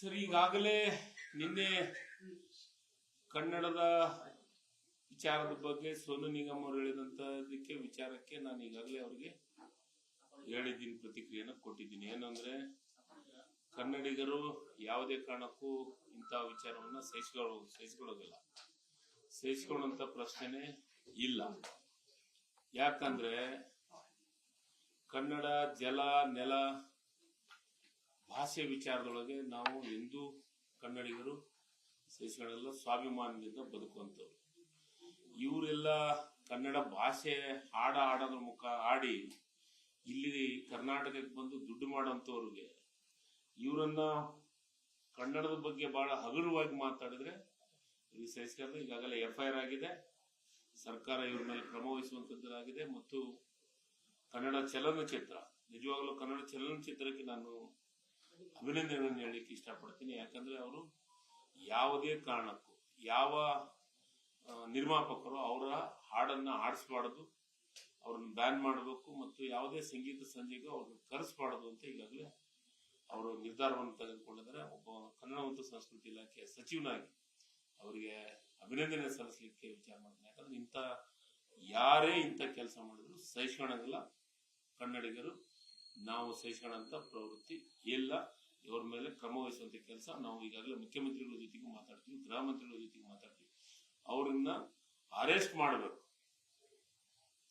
Sir, ಈಗಾಗಲೇ ನಿನ್ನೆ ಕನ್ನಡದ ವಿಚಾರದ ಬಗ್ಗೆ ಸೋನು ನಿಗಮ್ ಅವರು ಹೇಳಿದಂತದಕ್ಕೆ ವಿಚಾರಕ್ಕೆ ನಾನು ಈಗಾಗಲೇ ಅವ್ರಿಗೆ ಹೇಳಿದ್ದೀನಿ, ಪ್ರತಿಕ್ರಿಯೆನ ಕೊಟ್ಟಿದ್ದೀನಿ. ಏನಂದ್ರೆ ಕನ್ನಡಿಗರು ಯಾವುದೇ ಕಾರಣಕ್ಕೂ ಇಂಥ ವಿಚಾರವನ್ನ ಸಹಿಸ್ಕೊಳ್ಳೋದಿಲ್ಲ, ಸಹಿಸ್ಕೊಳ್ಳುವಂತ ಪ್ರಶ್ನೆನೇ ಇಲ್ಲ. ಯಾಕಂದ್ರೆ ಕನ್ನಡ ಜಲ ನೆಲ ಭಾಷೆ ವಿಚಾರದೊಳಗೆ ನಾವು ಎಂದೂ ಕನ್ನಡಿಗರು ಸಹಿಸ್ಕೊಳ್ಳಲ್ಲ, ಸ್ವಾಭಿಮಾನದಿಂದ ಬದುಕುವಂಥವ್ರು. ಇವರೆಲ್ಲ ಕನ್ನಡ ಭಾಷೆ ಹಾಡೋದ್ರ ಮುಖ ಆಡಿ ಇಲ್ಲಿ ಕರ್ನಾಟಕಕ್ಕೆ ಬಂದು ದುಡ್ಡು ಮಾಡೋಂಥವ್ರಿಗೆ ಇವರನ್ನ ಕನ್ನಡದ ಬಗ್ಗೆ ಬಹಳ ಹಗುರವಾಗಿ ಮಾತಾಡಿದ್ರೆ ಇದು ಸಹಿಸ್ಕೊಳ್ಳಲ್ಲ. ಈಗಾಗಲೇ FIR ಆಗಿದೆ, ಸರ್ಕಾರ ಇವ್ರ ಮೇಲೆ ಕ್ರಮ ವಹಿಸುವಂತದ್ದಾಗಿದೆ. ಮತ್ತು ಕನ್ನಡ ಚಲನಚಿತ್ರ, ನಿಜವಾಗ್ಲೂ ಕನ್ನಡ ಚಲನಚಿತ್ರಕ್ಕೆ ನಾನು ಅಭಿನಂದನೆಗಳನ್ನು ಹೇಳಲಿಕ್ಕೆ ಇಷ್ಟಪಡ್ತೀನಿ. ಯಾಕಂದ್ರೆ ಅವರು ಯಾವುದೇ ಕಾರಣಕ್ಕೂ ಯಾವ ನಿರ್ಮಾಪಕರು ಅವರ ಹಾಡನ್ನ ಆಡಿಸಬಾರದು, ಅವ್ರನ್ನ ಬ್ಯಾನ್ ಮಾಡಬೇಕು ಮತ್ತು ಯಾವುದೇ ಸಂಗೀತ ಸಂಜೆಗೂ ಅವ್ರನ್ನ ಕರೆಸಬಾರದು ಅಂತ ಈಗಾಗಲೇ ಅವರು ನಿರ್ಧಾರವನ್ನು ತೆಗೆದುಕೊಂಡಿದ್ದಾರೆ. ಒಬ್ಬ ಕನ್ನಡ ಮತ್ತು ಸಂಸ್ಕೃತಿ ಇಲಾಖೆಯ ಸಚಿವನಾಗಿ ಅವರಿಗೆ ಅಭಿನಂದನೆ ಸಲ್ಲಿಸಲಿಕ್ಕೆ ವಿಚಾರ ಮಾಡ್ತಾರೆ. ಯಾಕಂದ್ರೆ ಯಾರೇ ಇಂಥ ಕೆಲಸ ಮಾಡಿದ್ರು ಸಹಿಸ್ಕೊಳ್ಳೋದಿಲ್ಲ ಕನ್ನಡಿಗರು. ನಾವು ಸಹಿಸ್ಕೊಳ್ಳೋಂಥ ಪ್ರವೃತ್ತಿ ಇಲ್ಲ. ಇವ್ರ ಮೇಲೆ ಕ್ರಮ ವಹಿಸುವಂತ ಕೆಲಸ ನಾವು ಈಗಾಗಲೇ ಮುಖ್ಯಮಂತ್ರಿಗಳ ಜೊತೆಗೂ ಮಾತಾಡ್ತೀವಿ, ಗೃಹ ಮಂತ್ರಿಗಳ ಜೊತೆಗೂ ಮಾತಾಡ್ತೀವಿ. ಅವ್ರನ್ನ ಅರೆಸ್ಟ್ ಮಾಡಬೇಕು.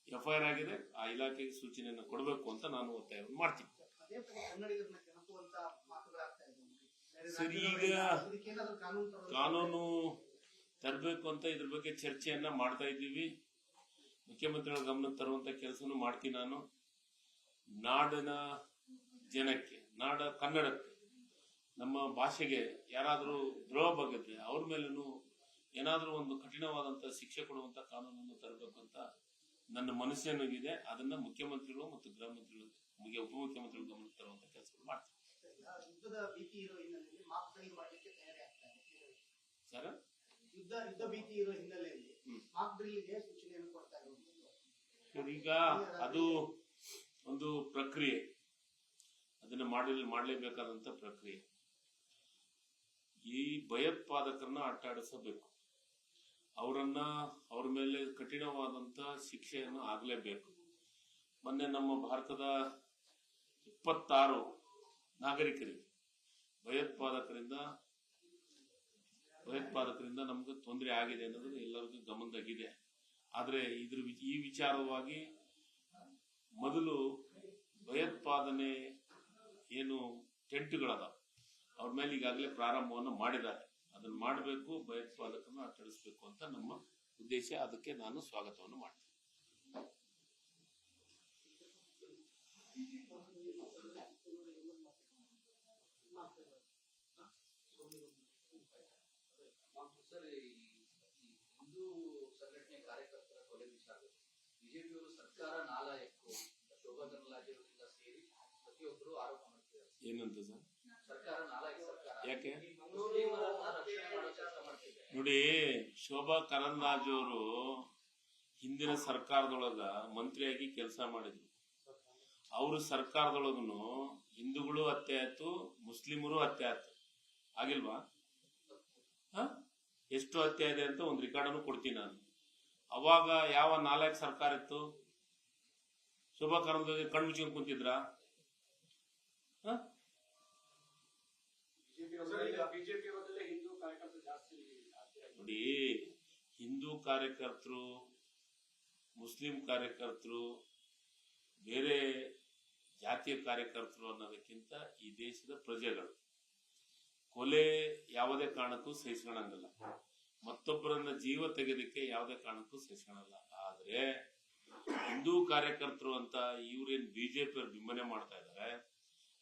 FIR ಆಗಿದೆ, ಆ ಇಲಾಖೆಗೆ ಸೂಚನೆಯನ್ನು ಕೊಡಬೇಕು ಅಂತ ನಾನು ಒತ್ತಾಯವನ್ನು ಮಾಡ್ತೀನಿ. ಸರಿ, ಈಗ ಕಾನೂನು ತರಬೇಕು ಅಂತ ಇದ್ರ ಬಗ್ಗೆ ಚರ್ಚೆಯನ್ನ ಮಾಡ್ತಾ ಇದ್ದೀವಿ. ಮುಖ್ಯಮಂತ್ರಿಗಳ ಗಮನಕ್ಕೆ ತರುವಂತ ಕೆಲಸನೂ ಮಾಡ್ತೀನಿ. ನಾನು ನಾಡಿನ ಜನಕ್ಕೆ, ಕನ್ನಡಕ್ಕೆ, ನಮ್ಮ ಭಾಷೆಗೆ ಯಾರಾದ್ರೂ ದ್ರೋಹ ಬಗೆದ್ರೆ ಅವ್ರ ಮೇಲೂ ಏನಾದ್ರೂ ಒಂದು ಕಠಿಣವಾದಂತ ಶಿಕ್ಷೆ ಕೊಡುವಂತ ಕಾನೂನನ್ನು ತರಬೇಕು ಅಂತ ನನ್ನ ಮನಸ್ಸಿನಲ್ಲಿದೆ. ಅದನ್ನ ಮುಖ್ಯಮಂತ್ರಿಗಳು ಮತ್ತು ಗೃಹ ಮಂತ್ರಿಗಳು, ಉಪಮುಖ್ಯಮಂತ್ರಿಗಳು ಗಮನಕ್ಕೆ ತರುವಂತ ಕೆಲಸಗಳು ಮಾಡ್ತಾರೆ. ಸರ್, ಯುದ್ಧ ಭೀತಿ ಇರೋ ಹಿನ್ನೆಲೆಯಲ್ಲಿ ಮಾಕ್ ಡ್ರಿಲ್ಗೆ ಸೂಚನೆಯನ್ನು ಕೊಡ್ತಾ ಇರೋದು. ಈಗ ಅದು ಒಂದು ಪ್ರಕ್ರಿಯೆ, ಅದನ್ನ ಮಾಡಲೇಬೇಕಾದಂತ ಪ್ರಕ್ರಿಯೆ. ಈ ಭಯೋತ್ಪಾದಕರನ್ನ ಅಟ್ಟಾಡಿಸಬೇಕು, ಅವ್ರ ಮೇಲೆ ಕಠಿಣವಾದಂತ ಶಿಕ್ಷೆಯನ್ನು ಆಗ್ಲೇಬೇಕು. ಮೊನ್ನೆ ನಮ್ಮ ಭಾರತದ 26 ನಾಗರಿಕರಿಗೆ ಭಯೋತ್ಪಾದಕರಿಂದ ನಮ್ಗೆ ತೊಂದರೆ ಆಗಿದೆ ಅನ್ನೋದು ಎಲ್ಲರಿಗೂ ಗಮನದಾಗಿದೆ. ಆದ್ರೆ ಈ ವಿಚಾರವಾಗಿ ಮೊದಲು ಭಯೋತ್ಪಾದನೆ ಏನು ಟೆಂಟ್ಗಳದ ಅವ್ರ ಮೇಲೆ ಈಗಾಗಲೇ ಪ್ರಾರಂಭವನ್ನು ಮಾಡಿದ್ದಾರೆ. ಅದನ್ನ ಮಾಡಬೇಕು, ಭಯೋತ್ಪಾದಕರನ್ನ ಅಟ್ಟಳಿಸಬೇಕು ಅಂತ ನಮ್ಮ ಉದ್ದೇಶ. ಅದಕ್ಕೆ ನಾನು ಸ್ವಾಗತವನ್ನು ಮಾಡ್ತೀನಿ. ಹಿಂದೂ ಸಂಘಟನೆ ಕಾರ್ಯಕರ್ತರ ಕೊಲೆ ವಿಚಾರ ಬಿಜೆಪಿಯವರು ಸರ್ಕಾರ ನಾಲಾಯಕ್ಕು ಶೋಭಾ ಕರಂದ್ಲಾಜೆಯವರಿಂದ ಸೇರಿ ಪ್ರತಿಯೊಬ್ಬರು ಆರೋಪ ಮಾಡ್ತಿದ್ದಾರೆ. ಏನಂತ ಸರ್? ಸರ್ಕಾರ ನಾಲಾಯಕ ಸರ್ಕಾರ. ಯಾಕೆ ರಕ್ಷಣೆ ಮಾಡೋ ಕೆಲಸ ಮಾಡ್ತಿದ್ದಾರೆ. ನೋಡಿ, ಶೋಭಾ ಕರಂದ್ಲಾಜೆ ಅವರು ಹಿಂದಿನ ಸರ್ಕಾರದೊಳಗ ಮಂತ್ರಿಯಾಗಿ ಕೆಲಸ ಮಾಡಿದ್ರು. ಅವರು ಸರ್ಕಾರದೊಳಗನು ಹಿಂದೂಗಳು ಹತ್ಯೆ ಆಯ್ತು, ಮುಸ್ಲಿಮರು ಹತ್ಯೆ ಆಯ್ತು, ಆಗಿಲ್ವಾ? ಎಷ್ಟು ಹತ್ಯೆ ಇದೆ ಅಂತ ಒಂದು ರೆಕಾರ್ಡನ್ನು ಕೊಡ್ತೀನಿ ನಾನು. ಅವಾಗ ಯಾವ ನಾಲ್ಕು ಸರ್ಕಾರ ಇತ್ತು? ಶೋಭಾ ಕರಂದ್ಲಾಜೆ ಕಣ್ಣು ಮುಚ್ಕೊಂಡು ಕುಂತಿದ್ರ? ನೋಡಿ, ಹಿಂದೂ ಕಾರ್ಯಕರ್ತರು, ಮುಸ್ಲಿಂ ಕಾರ್ಯಕರ್ತರು, ಬೇರೆ ಜಾತಿಯ ಕಾರ್ಯಕರ್ತರು ಅನ್ನೋದಕ್ಕಿಂತ ಈ ದೇಶದ ಪ್ರಜೆಗಳು ಕೊಲೆ ಯಾವುದೇ ಕಾರಣಕ್ಕೂ ಸಹಿಸ್ಕೊಳ್ಳಂಗಿಲ್ಲ. ಮತ್ತೊಬ್ಬರನ್ನ ಜೀವ ತೆಗೆದಕ್ಕೆ ಯಾವುದೇ ಕಾರಣಕ್ಕೂ ಸಹಿಸ್ಕೊಳ್ಳಲ್ಲ. ಆದ್ರೆ ಹಿಂದೂ ಕಾರ್ಯಕರ್ತರು ಅಂತ ಇವ್ರೇನ್ ಬಿಜೆಪಿ ಅವ್ರು ಬಿಂಬನೆ ಮಾಡ್ತಾ ಇದಾರೆ,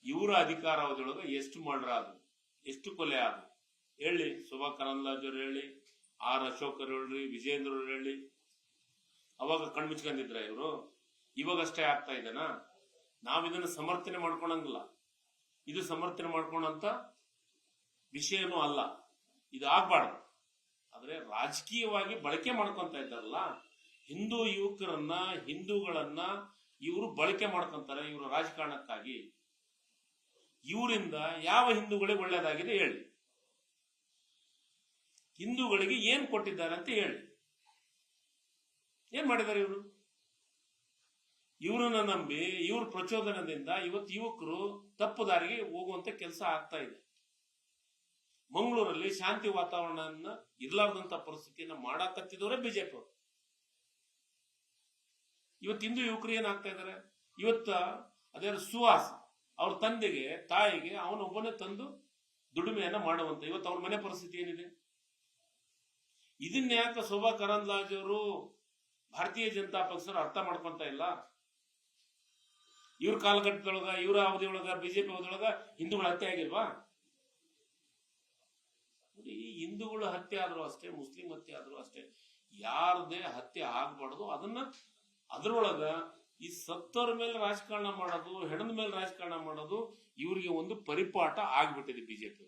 ಇವರ ಅಧಿಕಾರಾವಧಿಯೊಳಗೆ ಎಷ್ಟು ಮರ್ಡರ್ ಆದ್ರು, ಎಷ್ಟು ಕೊಲೆ ಆದ್ರು ಹೇಳಿ. ಶೋಭಾ ಕರಂದ್ಲಾಜೆ ಅವ್ರು ಹೇಳಿ, ಅಶೋಕ್ ಅವ್ರು ಹೇಳ್ರಿ, ವಿಜೇಂದ್ರ ಅವ್ರು ಹೇಳಿ. ಅವಾಗ ಕಣ್ಮುಚ್ಕೊಂಡಿದ್ರ ಇವರು? ಇವಾಗಷ್ಟೇ ಆಗ್ತಾ ಇದೆನಾ? ನಾವಿದನ್ನ ಸಮರ್ಥನೆ ಮಾಡ್ಕೊಳಂಗಿಲ್ಲ. ಇದು ಸಮರ್ಥನೆ ಮಾಡ್ಕೊಂಡಂತ ವಿಷಯನೂ ಅಲ್ಲ, ಇದು ಆಗ್ಬಾರ್ದು. ಆದ್ರೆ ರಾಜಕೀಯವಾಗಿ ಬಳಕೆ ಮಾಡ್ಕೊಂತ ಇದ್ದಾರಲ್ಲ, ಹಿಂದೂ ಯುವಕರನ್ನ, ಹಿಂದೂಗಳನ್ನ ಇವರು ಬಳಕೆ ಮಾಡ್ಕೊಂತಾರೆ ಇವರು ರಾಜಕಾರಣಕ್ಕಾಗಿ. ಇವರಿಂದ ಯಾವ ಹಿಂದೂಗಳಿಗೆ ಒಳ್ಳೇದಾಗಿದೆ ಹೇಳಿ, ಹಿಂದೂಗಳಿಗೆ ಏನ್ ಕೊಟ್ಟಿದ್ದಾರೆ ಅಂತ ಹೇಳಿ. ಏನ್ ಮಾಡಿದ್ದಾರೆ ಇವರು? ಇವರನ್ನ ನಂಬಿ ಇವ್ರ ಪ್ರಚೋದನದಿಂದ ಇವತ್ತು ಯುವಕರು ತಪ್ಪು ದಾರಿಗೆ ಹೋಗುವಂತ ಕೆಲಸ ಆಗ್ತಾ ಇದೆ. ಮಂಗಳೂರಲ್ಲಿ ಶಾಂತಿ ವಾತಾವರಣನ ಇರ್ಲಾರ್ದಂತ ಪರಿಸ್ಥಿತಿಯನ್ನ ಮಾಡಾಕತ್ತಿದವರೇ ಬಿಜೆಪಿ ಅವರು. ಇವತ್ತು ಹಿಂದೂ ಯುವಕರು ಏನಾಗ್ತಾ ಇದ್ದಾರೆ? ಇವತ್ತ ಅದೇ ಸುಹಾಸ್ ಅವ್ರ ತಂದೆಗೆ ತಾಯಿಗೆ ಅವನೊಬ್ಬನೇ ತಂದು ದುಡಿಮೆಯನ್ನ ಮಾಡುವಂತ ಇವತ್ತು ಅವ್ರ ಮನೆ ಪರಿಸ್ಥಿತಿ ಏನಿದೆ? ಇದನ್ನ ಯಾಕೆ ಶೋಭಾ ಕರಂದ್ಲಾಜೆ ಅವರು ಭಾರತೀಯ ಜನತಾ ಪಕ್ಷರು ಅರ್ಥ ಮಾಡ್ಕೊಂತ ಇಲ್ಲ? ಇವ್ರ ಕಾಲಘಟ್ಟದೊಳಗ ಇವರ ಅವಧಿಯೊಳಗ ಬಿಜೆಪಿ ಅವಧಿಯೊಳಗ ಹಿಂದೂಗಳ ಹತ್ಯೆ ಆಗಿಲ್ವಾ? ನೋಡಿ, ಹಿಂದೂಗಳ ಹತ್ಯೆ ಆದ್ರೂ ಅಷ್ಟೇ, ಮುಸ್ಲಿಂ ಹತ್ಯೆ ಆದ್ರೂ ಅಷ್ಟೇ, ಯಾರದೇ ಹತ್ಯೆ ಆಗ್ಬಾರ್ದು. ಅದನ್ನ ಅದ್ರೊಳಗ ಈ ಸತ್ತೋರ ಮೇಲೆ ರಾಜಕಾರಣ ಮಾಡೋದು, ಹೆಣದ ಮೇಲೆ ರಾಜಕಾರಣ ಮಾಡೋದು ಇವ್ರಿಗೆ ಒಂದು ಪರಿಪಾಠ ಆಗ್ಬಿಟ್ಟಿದೆ ಬಿಜೆಪಿ.